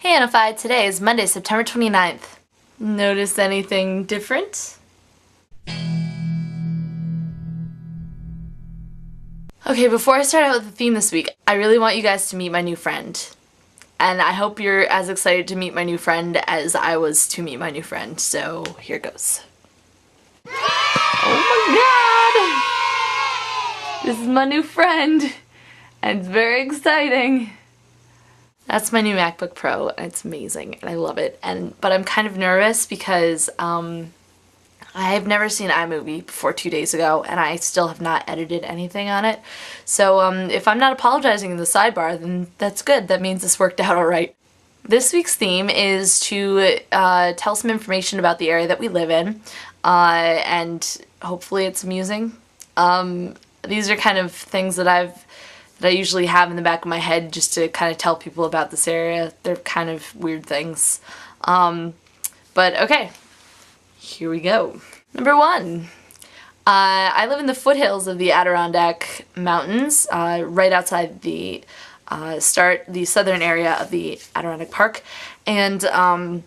Hey NFI, today is Monday, September 29th. Notice anything different? Okay, before I start out with the theme this week, I really want you guys to meet my new friend. And I hope you're as excited to meet my new friend as I was to meet my new friend, so here goes. Oh my god! This is my new friend, and it's very exciting. That's my new MacBook Pro, and it's amazing, and I love it. But I'm kind of nervous because I've never seen iMovie before 2 days ago, and I still have not edited anything on it. So if I'm not apologizing in the sidebar, then that's good. That means this worked out alright. This week's theme is to tell some information about the area that we live in, and hopefully it's amusing. These are kind of things that I usually have in the back of my head just to kind of tell people about this area. They're kind of weird things. But okay, here we go. Number 1. I live in the foothills of the Adirondack Mountains, right outside the southern area of the Adirondack Park. And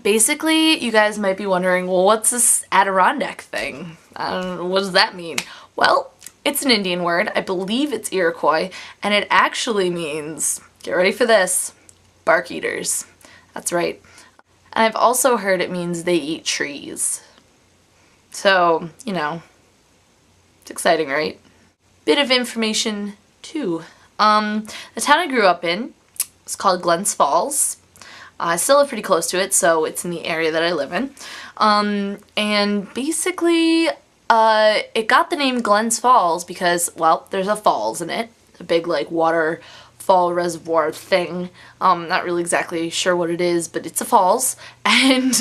basically, you guys might be wondering, well, what's this Adirondack thing? What does that mean? Well, it's an Indian word. I believe it's Iroquois, and it actually means, get ready for this, bark eaters. That's right. And I've also heard it means they eat trees. So, you know, it's exciting, right? Bit of information, too. The town I grew up in is called Glens Falls. I still live pretty close to it, so it's in the area that I live in. And basically, it got the name Glens Falls because, well, there's a falls in it. A big, like, waterfall reservoir thing. Not really exactly sure what it is, but it's a falls. And,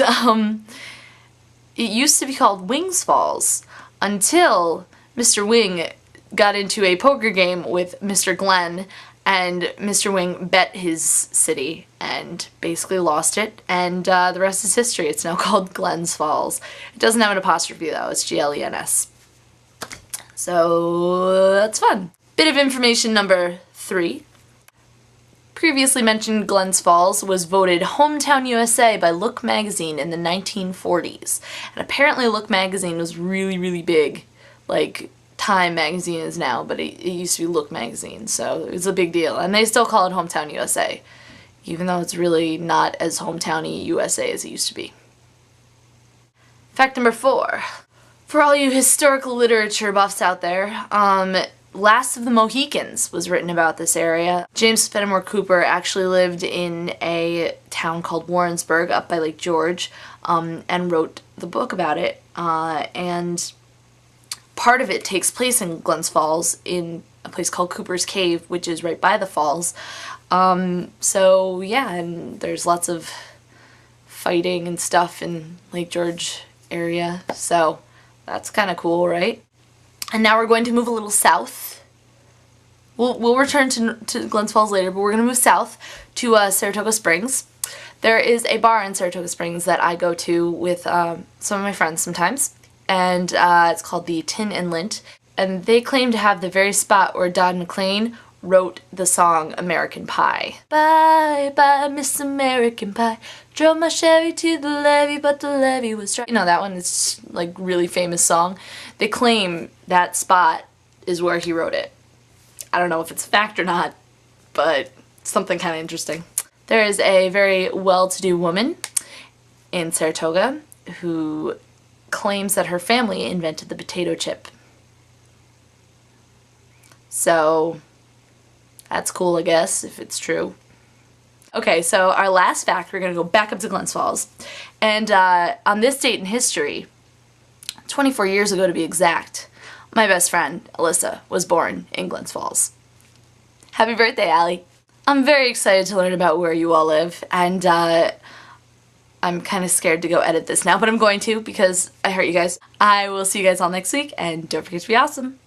it used to be called Wings Falls until Mr. Wing got into a poker game with Mr. Glenn, and Mr. Wing bet his city and basically lost it, and the rest is history. It's now called Glens Falls. It doesn't have an apostrophe though, it's Glens. So that's fun. Bit of information number 3. Previously mentioned Glens Falls was voted Hometown USA by Look magazine in the 1940s. And apparently Look magazine was really, really big. Like Time magazine is now, but it used to be Look magazine, so it was a big deal. And they still call it Hometown USA, even though it's really not as hometowny USA as it used to be. Fact number 4. For all you historical literature buffs out there, Last of the Mohicans was written about this area. James Fenimore Cooper actually lived in a town called Warrensburg up by Lake George, and wrote the book about it, and part of it takes place in Glens Falls in a place called Cooper's Cave, which is right by the falls. So yeah, and there's lots of fighting and stuff in Lake George area, so that's kind of cool, right? And now we're going to move a little south. We'll return to Glens Falls later, but we're going to move south to Saratoga Springs. There is a bar in Saratoga Springs that I go to with some of my friends sometimes, and it's called the Tin and Lint, and they claim to have the very spot where Don McLean wrote the song American Pie. Bye, bye, Miss American Pie. Drove my Chevy to the levee, but the levee was dry. You know that one? It's like really famous song. They claim that spot is where he wrote it. I don't know if it's a fact or not, but something kind of interesting. There is a very well-to-do woman in Saratoga who claims that her family invented the potato chip. So that's cool, I guess, if it's true. Okay, so our last fact, we're going to go back up to Glens Falls. And on this date in history, 24 years ago to be exact, my best friend, Alyssa, was born in Glens Falls. Happy birthday, Allie. I'm very excited to learn about where you all live, and I'm kind of scared to go edit this now, but I'm going to because I hurt you guys. I will see you guys all next week, and don't forget to be awesome.